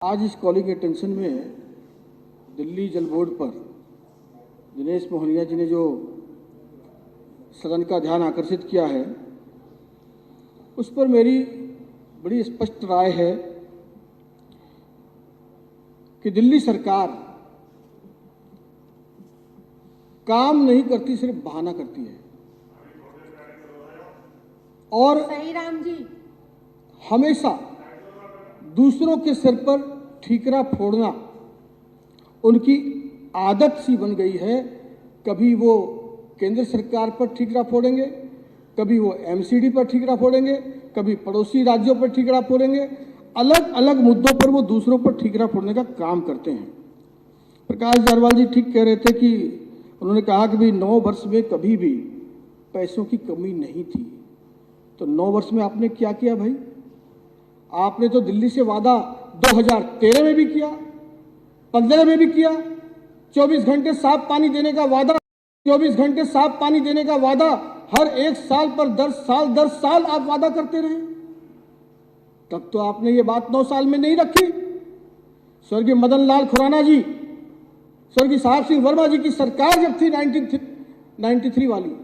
आज इस calling attention में दिल्ली जल बोर्ड पर दिनेश मोहनिया जी ने जो सदन का ध्यान आकर्षित किया है, उस पर मेरी बड़ी स्पष्ट राय है कि दिल्ली सरकार काम नहीं करती, सिर्फ बहाना करती है और सही राम जी हमेशा दूसरों के सिर पर ठीकरा फोड़ना उनकी आदत सी बन गई है। कभी वो केंद्र सरकार पर ठीकरा फोड़ेंगे, कभी वो एमसीडी पर ठीकरा फोड़ेंगे, कभी पड़ोसी राज्यों पर ठीकरा फोड़ेंगे। अलग अलग मुद्दों पर वो दूसरों पर ठीकरा फोड़ने का काम करते हैं। प्रकाश जारवाल जी ठीक कह रहे थे कि उन्होंने कहा कि भाई 9 वर्ष में कभी भी पैसों की कमी नहीं थी। तो 9 वर्ष में आपने क्या किया भाई? आपने तो दिल्ली से वादा 2013 में भी किया, 15 में भी किया। 24 घंटे साफ पानी देने का वादा, 24 घंटे साफ पानी देने का वादा हर एक साल पर 10 साल आप वादा करते रहे। तब तो आपने ये बात 9 साल में नहीं रखी। स्वर्गीय मदन लाल खुराना जी, स्वर्गीय साहब सिंह वर्मा जी की सरकार जब थी 1993 वाली,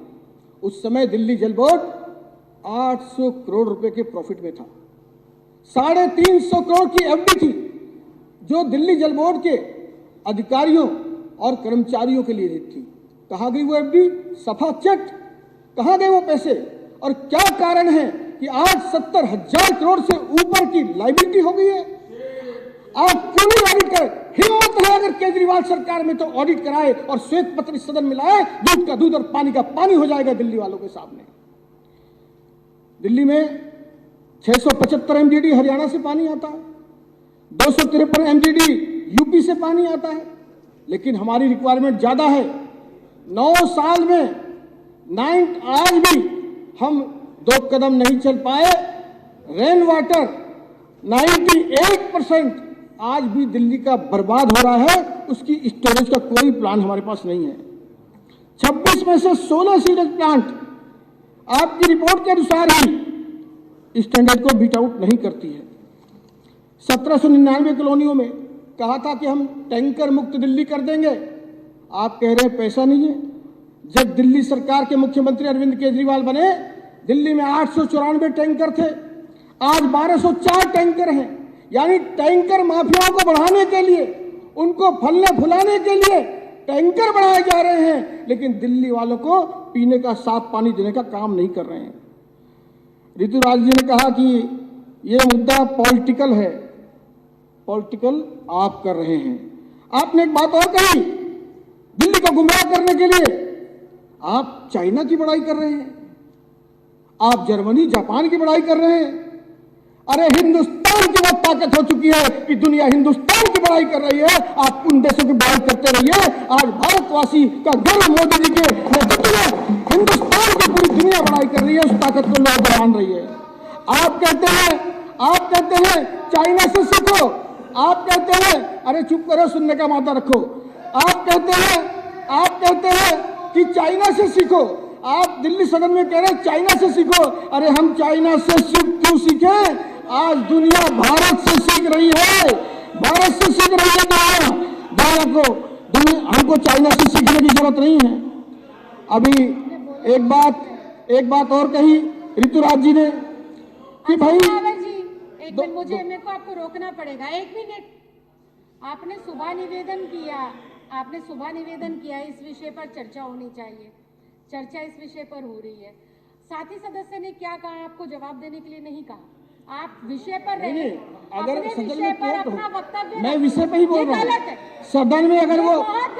उस समय दिल्ली जल बोर्ड 800 करोड़ रुपए के प्रॉफिट में था। 350 करोड़ की एफडी थी जो दिल्ली जल बोर्ड के अधिकारियों और कर्मचारियों के लिए थी। कहाँ गई वो एफडी? सफा चट। कहाँ गए वो पैसे? और क्या कारण है कि आज 70,000 करोड़ से ऊपर की लायबिलिटी हो गई है? आप क्यों नहीं ऑडिट करें? हिम्मत है अगर केजरीवाल सरकार में तो ऑडिट कराए और श्वेत पत्र सदन में लाए। दूध का दूध और पानी का पानी हो जाएगा दिल्ली वालों के सामने। दिल्ली में 675 एमजीडी हरियाणा से पानी आता है, 253 एमजीडी यूपी से पानी आता है, लेकिन हमारी रिक्वायरमेंट ज्यादा है। 9 साल में आज भी हम 2 कदम नहीं चल पाए। रेन वाटर 98% आज भी दिल्ली का बर्बाद हो रहा है। उसकी स्टोरेज का कोई प्लान हमारे पास नहीं है। 26 में से 16 सीवेज प्लांट आपकी रिपोर्ट के अनुसार ही स्टैंडर्ड को बीट आउट नहीं करती है। 1799 कॉलोनियों में कहा था कि हम टैंकर मुक्त दिल्ली कर देंगे। आप कह रहे हैं पैसा नहीं है। जब दिल्ली सरकार के मुख्यमंत्री अरविंद केजरीवाल बने, दिल्ली में 894 टैंकर थे, आज 1204 टैंकर हैं। यानी टैंकर माफियाओं को बढ़ाने के लिए, उनको फलने फुलाने के लिए टैंकर बढ़ाए जा रहे हैं, लेकिन दिल्ली वालों को पीने का साफ पानी देने का काम नहीं कर रहे हैं। ऋतुराज जी ने कहा कि यह मुद्दा पॉलिटिकल है। पॉलिटिकल आप कर रहे हैं। आपने एक बात और कही, दिल्ली को गुमराह करने के लिए आप चाइना की बड़ाई कर रहे हैं, आप जर्मनी जापान की बड़ाई कर रहे हैं। अरे हिंदुस्तान की बहुत ताकत हो चुकी है कि दुनिया हिंदुस्तान की बड़ाई कर रही है। आप उन देशों की बड़ाई करते रहिए। आज भारतवासी का गर्व मोदी जी के नेतृत्व में हिंदुस्तान की पूरी दुनिया बड़ाई कर रही है, उस ताकत को लोग मान रही है। आप कहते हैं चाइना से सीखो। आप कहते हैं, अरे चुप करो, सुनने का मादा रखो। आप कहते हैं कि चाइना से सीखो। आप दिल्ली सदन में कह रहे हैं चाइना से सीखो। अरे हम चाइना से क्यों सीखें? आज दुनिया भारत से सीख रही है। भारत से सीख रही है हमको चाइना से सीखने की जरूरत नहीं है। अभी एक बात और कही ऋतुराज जी ने कि भाई एक मिनट, मेरे को आपको रोकना पड़ेगा। 1 मिनट। आपने सुबह निवेदन किया इस विषय पर चर्चा होनी चाहिए। चर्चा इस विषय पर हो रही है। साथी सदस्य ने क्या कहा, आपको जवाब देने के लिए नहीं कहा। आप विषय पर रहे, अगर अपने सदन विषय में पर अपना वक्तव्य, मैं विषय पे ही बोल रहा हूँ। सदन में अगर वो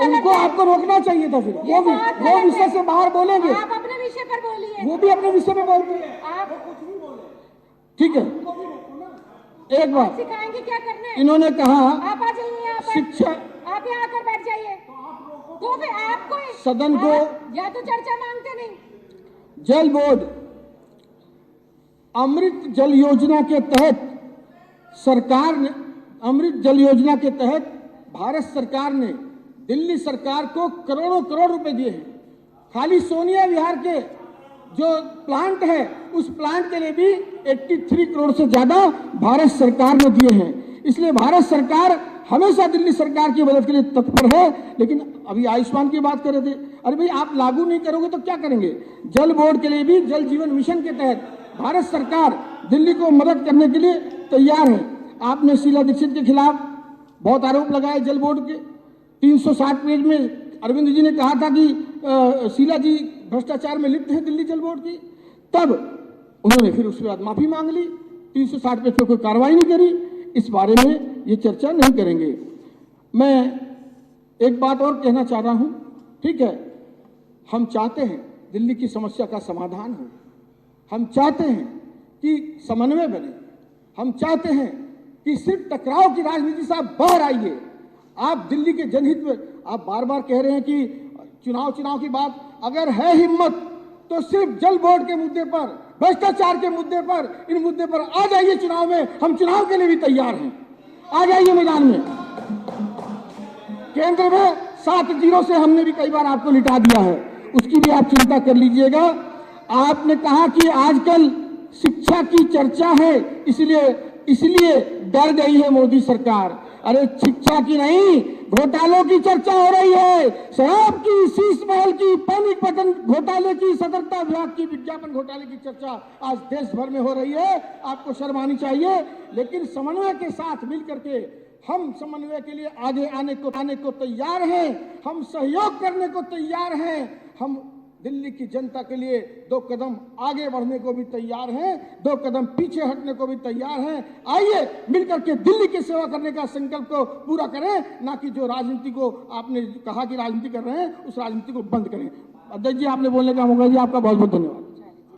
उनको आपको रोकना चाहिए था, फिर वो विषय से बाहर बोलेंगे। आप अपने विषय पर बोलिए। वो भी अपने विषय पे बोलते हैं। आप ठीक है, एक बात सिखाएंगे क्या करना है। इन्होंने कहा आप आ जाइए यहाँ पर, शिक्षा, आप यहाँ आकर बैठ जाइए। तो फिर आपको सदन को या तो चर्चा मांगते नहीं। जल बोर्ड अमृत जल योजना के तहत भारत सरकार ने दिल्ली सरकार को करोड़ों रुपए दिए हैं। खाली सोनिया विहार के जो प्लांट है, उस प्लांट के लिए भी 83 करोड़ से ज्यादा भारत सरकार ने दिए हैं। इसलिए भारत सरकार हमेशा दिल्ली सरकार की मदद के लिए तत्पर है। लेकिन अभी आयुष्मान की बात कर रहे थे, अरे भाई आप लागू नहीं करोगे तो क्या करेंगे? जल बोर्ड के लिए भी जल जीवन मिशन के तहत भारत सरकार दिल्ली को मदद करने के लिए तैयार है। आपने शीला दीक्षित के खिलाफ बहुत आरोप लगाए जल बोर्ड के। 360 पेज में अरविंद जी ने कहा था कि शीला जी भ्रष्टाचार में लिप्त है दिल्ली जल बोर्ड की, तब उन्होंने फिर उसके बाद माफी मांग ली, 360 पेज पर कोई कार्रवाई नहीं करी। इस बारे में ये चर्चा नहीं करेंगे। मैं एक बात और कहना चाह रहा हूं, ठीक है, हम चाहते हैं दिल्ली की समस्या का समाधान हो, हम चाहते हैं कि समन्वय बने, हम चाहते हैं कि सिर्फ टकराव की राजनीति से आप बाहर आइए। आप दिल्ली के जनहित में आप बार बार कह रहे हैं कि चुनाव की बात, अगर है हिम्मत तो सिर्फ जल बोर्ड के मुद्दे पर, भ्रष्टाचार के मुद्दे पर, इन मुद्दे पर आ जाइए चुनाव में। हम चुनाव के लिए भी तैयार हैं, आ जाइए मैदान में। केंद्र में 7-0 से हमने भी कई बार आपको लिटा दिया है, उसकी भी आप चिंता कर लीजिएगा। आपने कहा कि आजकल शिक्षा की चर्चा है, इसलिए डर गई है मोदी सरकार। अरे शिक्षा की नहीं, घोटालों की चर्चा हो रही है। शराब की, शीश महल की, पानीपत पतन घोटाले की, सतर्कता विभाग की, विज्ञापन घोटाले की चर्चा आज देश भर में हो रही है। आपको शर्म आनी चाहिए। लेकिन समन्वय के साथ मिलकर के हम समन्वय के लिए आगे आने को तैयार हैं, हम सहयोग करने को तैयार हैं, हम दिल्ली की जनता के लिए 2 कदम आगे बढ़ने को भी तैयार हैं, 2 कदम पीछे हटने को भी तैयार हैं। आइए मिलकर के दिल्ली की सेवा करने का संकल्प को पूरा करें, ना कि जो राजनीति को आपने कहा कि राजनीति कर रहे हैं उस राजनीति को बंद करें। अध्यक्ष जी, आपने बोलने का मौका दिया, आपका बहुत बहुत धन्यवाद।